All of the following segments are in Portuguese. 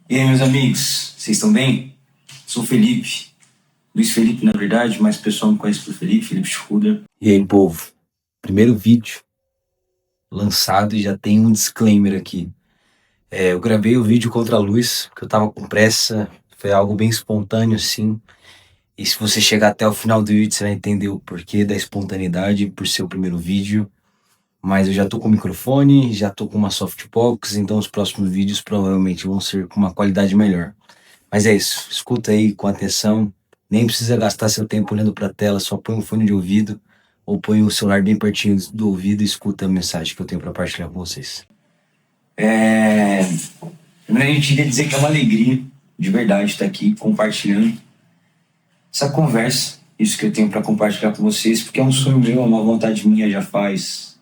E aí, meus amigos, vocês estão bem? Sou o Felipe, Luiz Felipe na verdade, mas o pessoal me conhece por Felipe Schroeder. E aí, povo, primeiro vídeo lançado e já tem um disclaimer aqui. Eu gravei o vídeo contra a luz, porque eu tava com pressa, foi algo bem espontâneo assim. E se você chegar até o final do vídeo, você vai entender o porquê da espontaneidade por ser o primeiro vídeo. Mas eu já tô com o microfone, já tô com uma softbox, então os próximos vídeos provavelmente vão ser com uma qualidade melhor. Mas é isso, escuta aí com atenção, nem precisa gastar seu tempo olhando pra tela, só põe um fone de ouvido ou põe o celular bem pertinho do ouvido e escuta a mensagem que eu tenho pra partilhar com vocês. Primeiro a gente queria dizer que é uma alegria, de verdade, estar aqui compartilhando essa conversa, isso que eu tenho pra compartilhar com vocês, porque é um sonho meu, é uma vontade minha já faz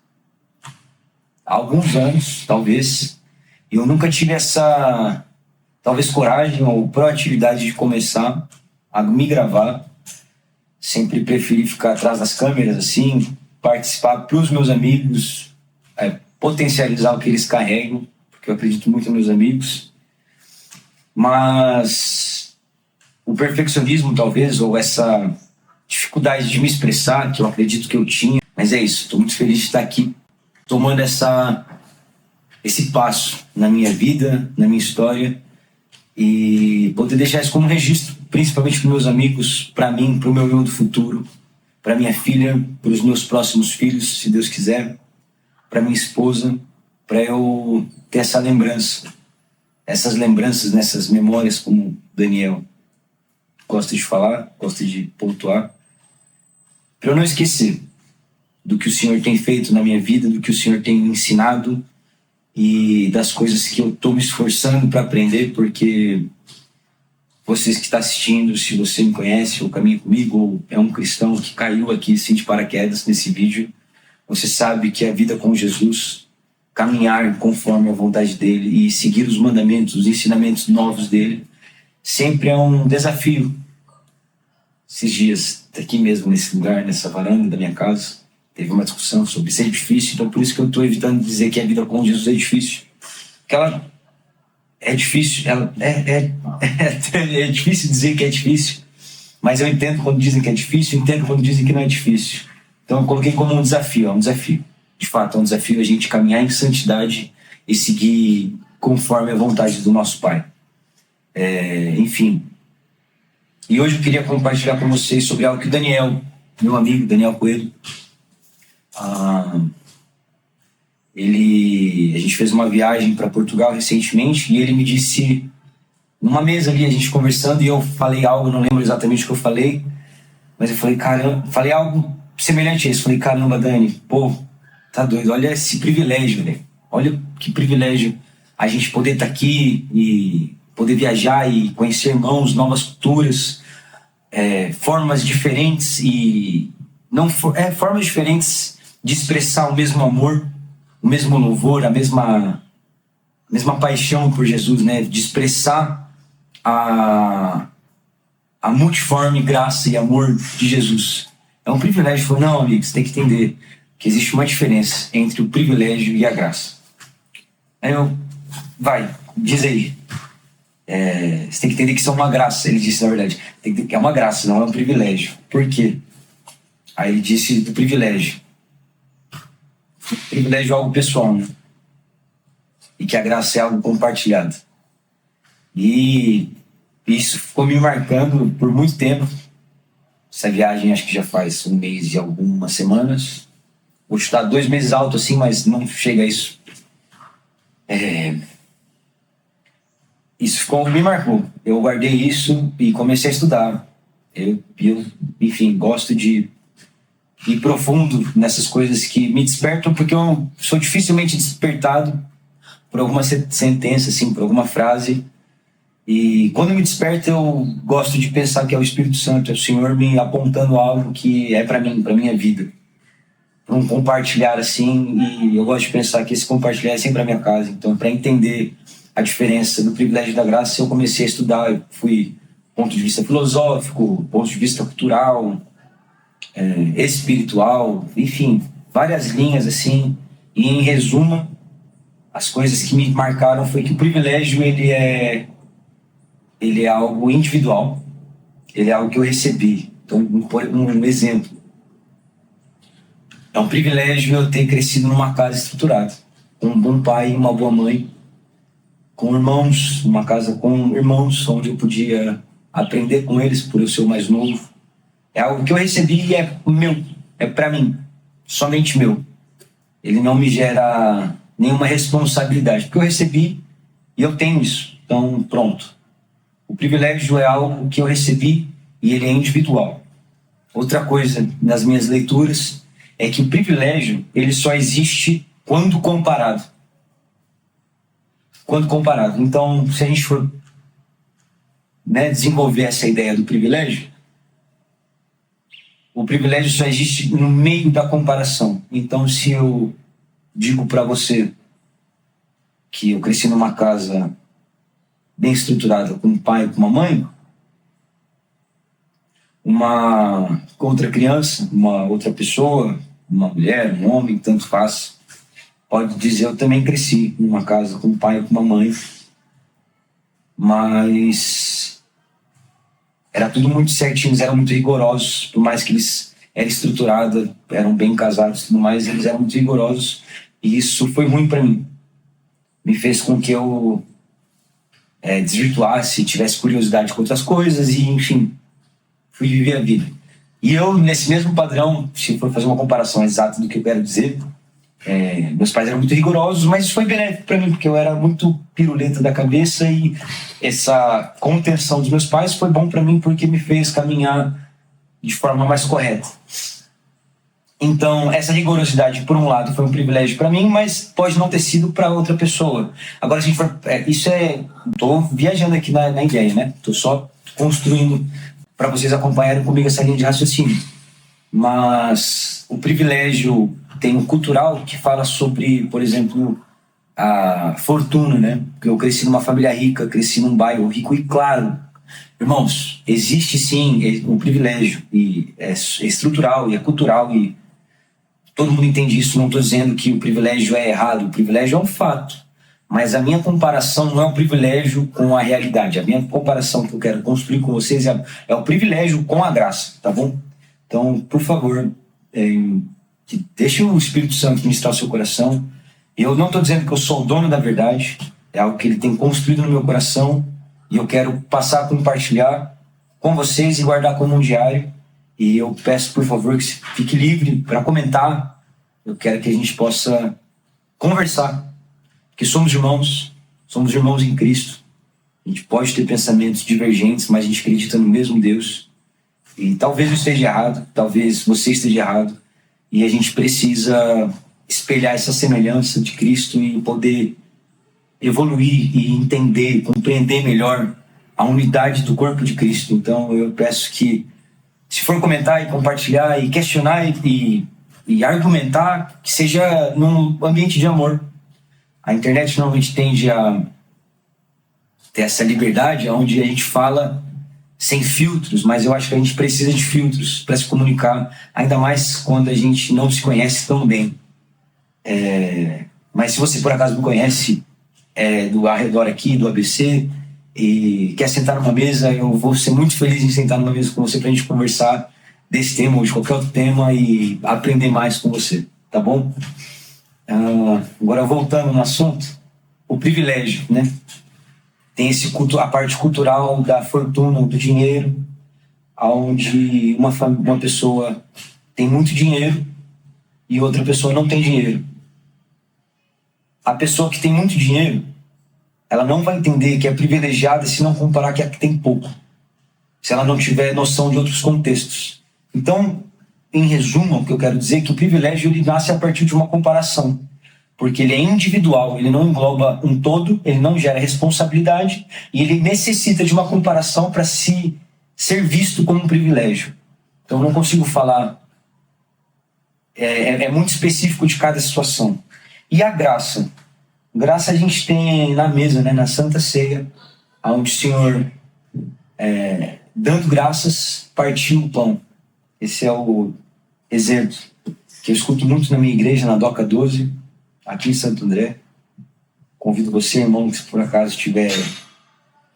alguns anos, talvez, e eu nunca tive essa, talvez, coragem ou proatividade de começar a me gravar. Sempre preferi ficar atrás das câmeras, assim, participar para os meus amigos, potencializar o que eles carregam, porque eu acredito muito nos meus amigos. Mas o perfeccionismo, talvez, ou essa dificuldade de me expressar, que eu acredito que eu tinha, mas é isso, estou muito feliz de estar aqui, tomando esse passo na minha vida, na minha história, e poder deixar isso como registro, principalmente para meus amigos, para mim, para o meu eu do futuro, para minha filha, para os meus próximos filhos, se Deus quiser, para minha esposa, para eu ter essa lembrança, essas lembranças, nessas memórias, como Daniel gosta de falar, gosta de pontuar, para eu não esquecer do que o Senhor tem feito na minha vida, do que o Senhor tem me ensinado e das coisas que eu estou me esforçando para aprender, porque vocês que estão assistindo, se você me conhece ou caminha comigo, ou é um cristão que caiu aqui assim de paraquedas nesse vídeo, você sabe que a vida com Jesus, caminhar conforme a vontade dele e seguir os mandamentos, os ensinamentos novos dele, sempre é um desafio. Esses dias, aqui mesmo nesse lugar, nessa varanda da minha casa, teve uma discussão sobre ser difícil, então por isso que eu estou evitando dizer que a vida com Jesus é difícil. Porque ela é difícil, é difícil dizer que é difícil, mas eu entendo quando dizem que é difícil, entendo quando dizem que não é difícil. Então eu coloquei como um desafio, é um desafio. De fato, é um desafio a gente caminhar em santidade e seguir conforme a vontade do nosso Pai. Enfim. E hoje eu queria compartilhar com vocês sobre algo que o Daniel, meu amigo Daniel Coelho, a gente fez uma viagem para Portugal recentemente e ele me disse, numa mesa ali, a gente conversando, e eu falei algo, não lembro exatamente o que eu falei, mas eu falei, caramba, falei algo semelhante a isso, falei, caramba, Dani, pô, tá doido, olha esse privilégio, velho, olha que privilégio a gente poder estar aqui e poder viajar e conhecer irmãos, novas culturas, formas diferentes e formas diferentes de expressar o mesmo amor, o mesmo louvor, a mesma paixão por Jesus, né? De expressar a multiforme graça e amor de Jesus. É um privilégio. Falou, não, amigo, você tem que entender que existe uma diferença entre o privilégio e a graça. Aí diz aí. Você tem que entender que isso é uma graça. Ele disse, na verdade, é uma graça, não é um privilégio. Por quê? Aí ele disse do privilégio. O privilégio é algo pessoal, né? E que a graça é algo compartilhado. E isso ficou me marcando por muito tempo. Essa viagem acho que já faz 1 mês e algumas semanas. Vou chutar 2 meses alto assim, mas não chega a isso. Isso me marcou. Eu guardei isso e comecei a estudar. Eu enfim, gosto de ir profundo nessas coisas que me despertam, porque eu sou dificilmente despertado por alguma sentença, assim, por alguma frase. E quando me desperta, eu gosto de pensar que é o Espírito Santo, é o Senhor me apontando algo que é para mim, para minha vida. Para um compartilhar, assim, e eu gosto de pensar que esse compartilhar é sempre a minha casa. Então, para entender a diferença do privilégio e da graça, eu comecei a estudar, eu fui ponto de vista filosófico, ponto de vista cultural, espiritual, enfim, várias linhas assim, e em resumo, as coisas que me marcaram foi que o privilégio ele é algo individual, ele é algo que eu recebi. Então, um exemplo. É um privilégio eu ter crescido numa casa estruturada, com um bom pai e uma boa mãe, com irmãos, uma casa com irmãos, onde eu podia aprender com eles por eu ser o mais novo. É algo que eu recebi e é meu, é para mim, somente meu. Ele não me gera nenhuma responsabilidade, porque eu recebi e eu tenho isso. Então, pronto. O privilégio é algo que eu recebi e ele é individual. Outra coisa nas minhas leituras é que o privilégio ele só existe quando comparado. Quando comparado. Então, se a gente for desenvolver essa ideia do privilégio, o privilégio só existe no meio da comparação. Então, se eu digo para você que eu cresci numa casa bem estruturada, com um pai e com uma mãe, uma outra criança, uma outra pessoa, uma mulher, um homem, tanto faz, pode dizer, eu também cresci numa casa com um pai e com uma mãe, mas era tudo muito certinho, eles eram muito rigorosos, por mais que eles eram estruturados, eram bem casados e tudo mais, eles eram muito rigorosos, e isso foi ruim para mim. Me fez com que eu desvirtuasse, tivesse curiosidade com outras coisas e, enfim, fui viver a vida. E eu, nesse mesmo padrão, se for fazer uma comparação exata do que eu quero dizer, meus pais eram muito rigorosos, mas isso foi benéfico para mim, porque eu era muito piruleta da cabeça e essa contenção dos meus pais foi bom para mim porque me fez caminhar de forma mais correta. Então, essa rigorosidade, por um lado, foi um privilégio para mim, mas pode não ter sido para outra pessoa. Agora, se a gente for... Estou viajando aqui na ideia, né? Estou só construindo para vocês acompanharem comigo essa linha de raciocínio. Mas o privilégio tem um cultural que fala sobre, por exemplo, a fortuna, né? Eu cresci numa família rica, cresci num bairro rico e claro, irmãos, existe sim um privilégio e é estrutural e é cultural e todo mundo entende isso. Não estou dizendo que o privilégio é errado, o privilégio é um fato, mas a minha comparação não é o privilégio com a realidade. A minha comparação que eu quero construir com vocês é o privilégio com a graça, tá bom? Então, por favor, deixe o Espírito Santo ministrar o seu coração. Eu não estou dizendo que eu sou o dono da verdade, é algo que ele tem construído no meu coração e eu quero passar a compartilhar com vocês e guardar como um diário. E eu peço, por favor, que fique livre para comentar. Eu quero que a gente possa conversar, porque somos irmãos em Cristo. A gente pode ter pensamentos divergentes, mas a gente acredita no mesmo Deus. E talvez eu esteja errado, talvez você esteja errado. E a gente precisa espelhar essa semelhança de Cristo e poder evoluir e entender, compreender melhor a unidade do corpo de Cristo. Então eu peço que, se for comentar e compartilhar e questionar e argumentar, que seja num ambiente de amor. A internet normalmente tende a ter essa liberdade onde a gente fala sem filtros, mas eu acho que a gente precisa de filtros para se comunicar, ainda mais quando a gente não se conhece tão bem. Mas se você por acaso me conhece do arredor aqui, do ABC, e quer sentar numa mesa, eu vou ser muito feliz em sentar numa mesa com você para a gente conversar desse tema ou de qualquer outro tema e aprender mais com você, tá bom? Agora, voltando no assunto, o privilégio, né? Tem a parte cultural da fortuna, do dinheiro, onde uma pessoa tem muito dinheiro e outra pessoa não tem dinheiro. A pessoa que tem muito dinheiro, ela não vai entender que é privilegiada se não comparar que a que tem pouco, se ela não tiver noção de outros contextos. Então, em resumo, o que eu quero dizer é que o privilégio ele nasce a partir de uma comparação, porque ele é individual, ele não engloba um todo, ele não gera responsabilidade e ele necessita de uma comparação para ser visto como um privilégio. Então, eu não consigo falar, é muito específico de cada situação. E a graça? Graça a gente tem na mesa, né, na Santa Ceia, onde o Senhor, dando graças, partiu o pão. Esse é o exemplo que eu escuto muito na minha igreja, na Doca 12, aqui em Santo André. Convido você, irmão, que se por acaso estiver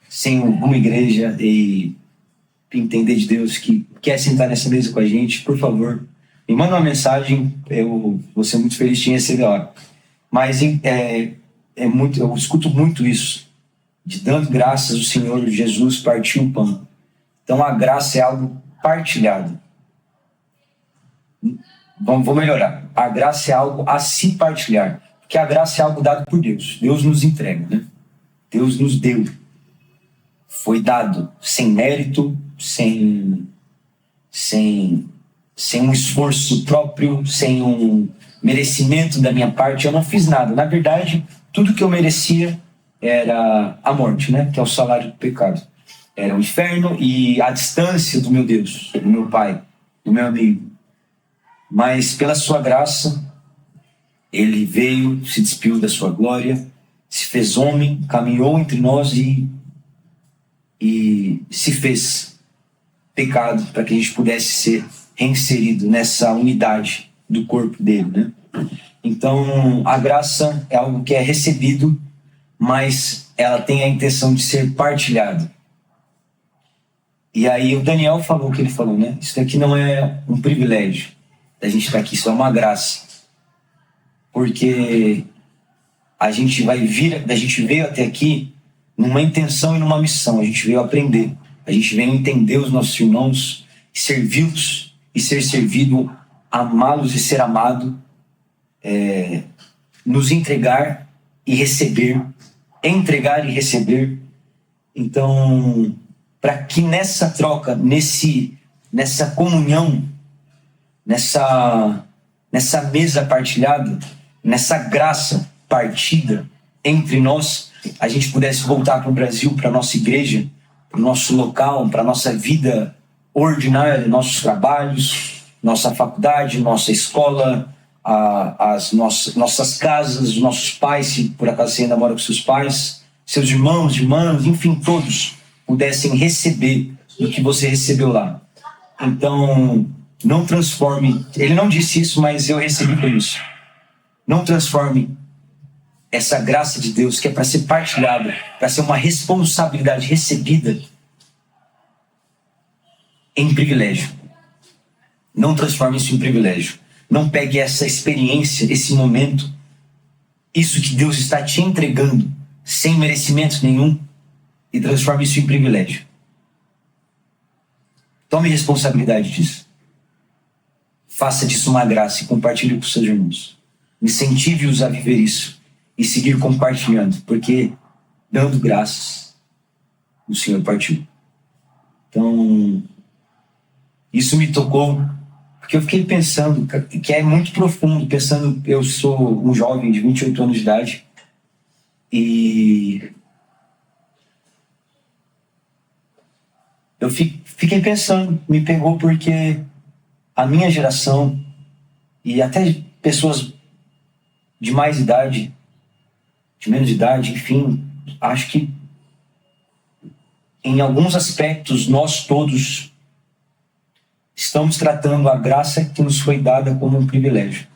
sem uma igreja e entender de Deus, que quer sentar nessa mesa com a gente, por favor, me manda uma mensagem, eu vou ser muito feliz de receber lá. Mas eu escuto muito isso, de dando graças ao Senhor Jesus partiu o pão. Então a graça é algo partilhado. Vou melhorar. A graça é algo a se partilhar. Porque a graça é algo dado por Deus. Deus nos entrega, né? Deus nos deu. Foi dado sem mérito, sem um esforço próprio, sem um merecimento da minha parte. Eu não fiz nada. Na verdade, tudo que eu merecia era a morte, né? Que é o salário do pecado. Era o inferno e a distância do meu Deus, do meu Pai, do meu amigo. Mas pela sua graça, ele veio, se despiu da sua glória, se fez homem, caminhou entre nós e se fez pecado para que a gente pudesse ser reinserido nessa unidade do corpo dele, né? Então, a graça é algo que é recebido, mas ela tem a intenção de ser partilhada. E aí o Daniel falou o que ele falou, né? Isso daqui não é um privilégio da gente estar aqui, isso é uma graça. Porque a gente veio até aqui numa intenção e numa missão. A gente veio aprender. A gente veio entender os nossos irmãos, servi-los e ser servido, amá-los e ser amado, nos entregar e receber, entregar e receber. Então, para que nessa troca, nessa comunhão, nessa mesa partilhada, nessa graça partida entre nós, a gente pudesse voltar para o Brasil, para a nossa igreja, para o nosso local, para a nossa vida ordinária, nossos trabalhos, nossa faculdade, nossa escola, as nossas casas, os nossos pais, se por acaso você ainda mora com seus pais, seus irmãos, irmãs, enfim, todos pudessem receber do que você recebeu lá. Então, não transforme, ele não disse isso, mas eu recebi por isso. Não transforme essa graça de Deus, que é para ser partilhada, para ser uma responsabilidade recebida, em privilégio. Não transforme isso em privilégio. Não pegue essa experiência, esse momento, isso que Deus está te entregando, sem merecimento nenhum, e transforme isso em privilégio. Tome responsabilidade disso. Faça disso uma graça e compartilhe com seus irmãos. Incentive-os a viver isso e seguir compartilhando, porque dando graças, o Senhor partiu. Então, isso me tocou, porque eu fiquei pensando, que é muito profundo, pensando, eu sou um jovem de 28 anos de idade, e eu fiquei pensando, me pegou porque a minha geração, e até pessoas de mais idade, de menos idade, enfim, acho que em alguns aspectos nós todos estamos tratando a graça que nos foi dada como um privilégio.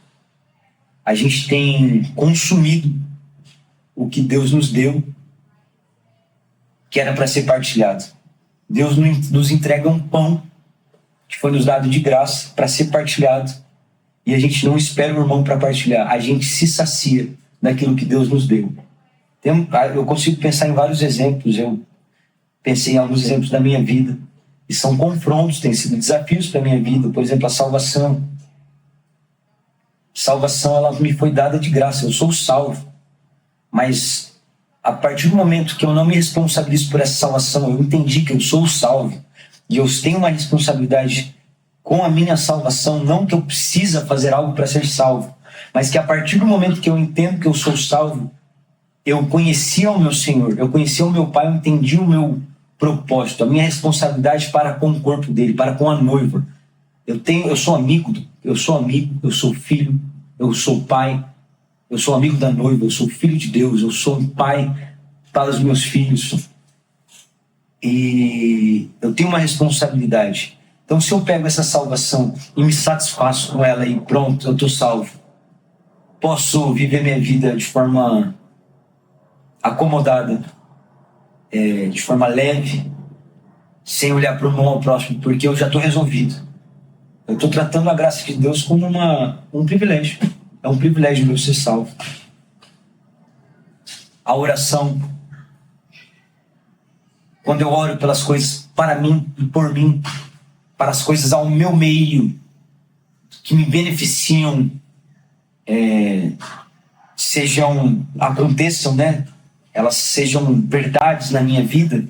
A gente tem consumido o que Deus nos deu, que era para ser partilhado. Deus nos entrega um pão que foi nos dado de graça para ser partilhado, e a gente não espera o irmão para partilhar, a gente se sacia daquilo que Deus nos deu. Eu consigo pensar em vários exemplos, eu pensei em alguns exemplos da minha vida, e são confrontos, têm sido desafios para a minha vida. Por exemplo, a salvação. Salvação, ela me foi dada de graça, eu sou salvo, mas a partir do momento que eu não me responsabilizo por essa salvação, eu entendi que eu sou salvo, e eu tenho uma responsabilidade com a minha salvação, não que eu precisa fazer algo para ser salvo, mas que a partir do momento que eu entendo que eu sou salvo, eu conhecia o meu Senhor, eu conhecia o meu Pai, eu entendi o meu propósito, a minha responsabilidade para com o corpo dele, para com a noiva. Eu sou amigo, eu sou filho, eu sou pai, eu sou amigo da noiva, eu sou filho de Deus, eu sou um pai para os meus filhos. E eu tenho uma responsabilidade. Então, se eu pego essa salvação e me satisfaço com ela e pronto, eu estou salvo, posso viver minha vida de forma acomodada, de forma leve, sem olhar para o mal ao próximo, porque eu já estou resolvido. Eu estou tratando a graça de Deus como um privilégio. É um privilégio meu ser salvo. A oração, quando eu oro pelas coisas para mim e por mim, para as coisas ao meu meio, que me beneficiam, aconteçam, né? Elas sejam verdades na minha vida.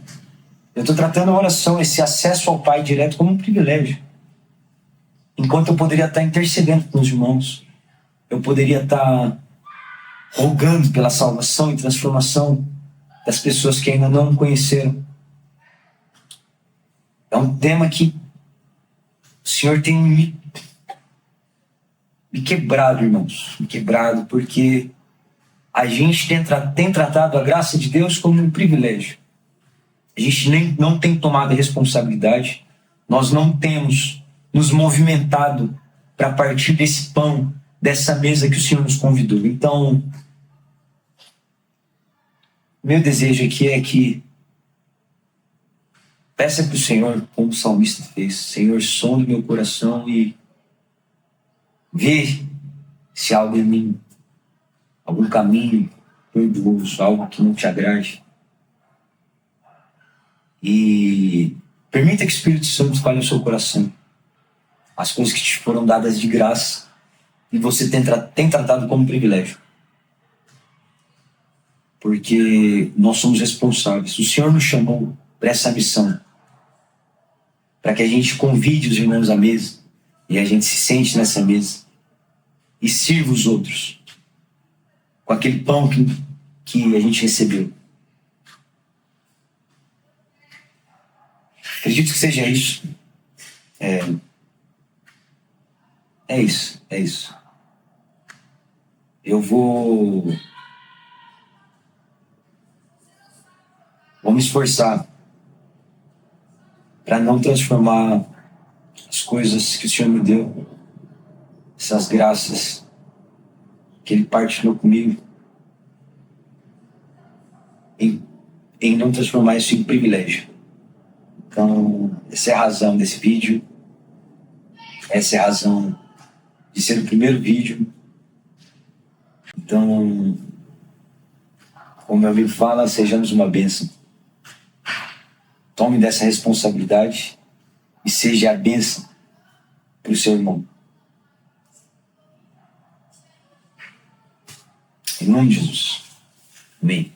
Eu estou tratando a oração, esse acesso ao Pai direto, como um privilégio. Enquanto eu poderia estar intercedendo com os irmãos, eu poderia estar rogando pela salvação e transformação das pessoas que ainda não me conheceram. É um tema que o Senhor tem me quebrado, irmãos. Me quebrado, porque a gente tem tratado a graça de Deus como um privilégio. A gente não tem tomado a responsabilidade. Nós não temos nos movimentado para partir desse pão, dessa mesa que o Senhor nos convidou. Então, meu desejo aqui é que peça para o Senhor, como o salmista fez: Senhor, sonda meu coração e vê se há algo em mim, algum caminho perdoso, algo que não te agrade. E permita que o Espírito Santo fale no seu coração as coisas que te foram dadas de graça e você tem tratado como privilégio. Porque nós somos responsáveis. O Senhor nos chamou para essa missão, para que a gente convide os irmãos à mesa e a gente se sente nessa mesa e sirva os outros com aquele pão que a gente recebeu. Acredito que seja isso. É isso. Eu vou me esforçar para não transformar as coisas que o Senhor me deu, essas graças que Ele partilhou comigo, em não transformar isso em privilégio. Então, essa é a razão desse vídeo. Essa é a razão de ser o primeiro vídeo. Então, como meu amigo fala, sejamos uma bênção. Tome dessa responsabilidade e seja a bênção para o seu irmão. Em nome de Jesus. Amém.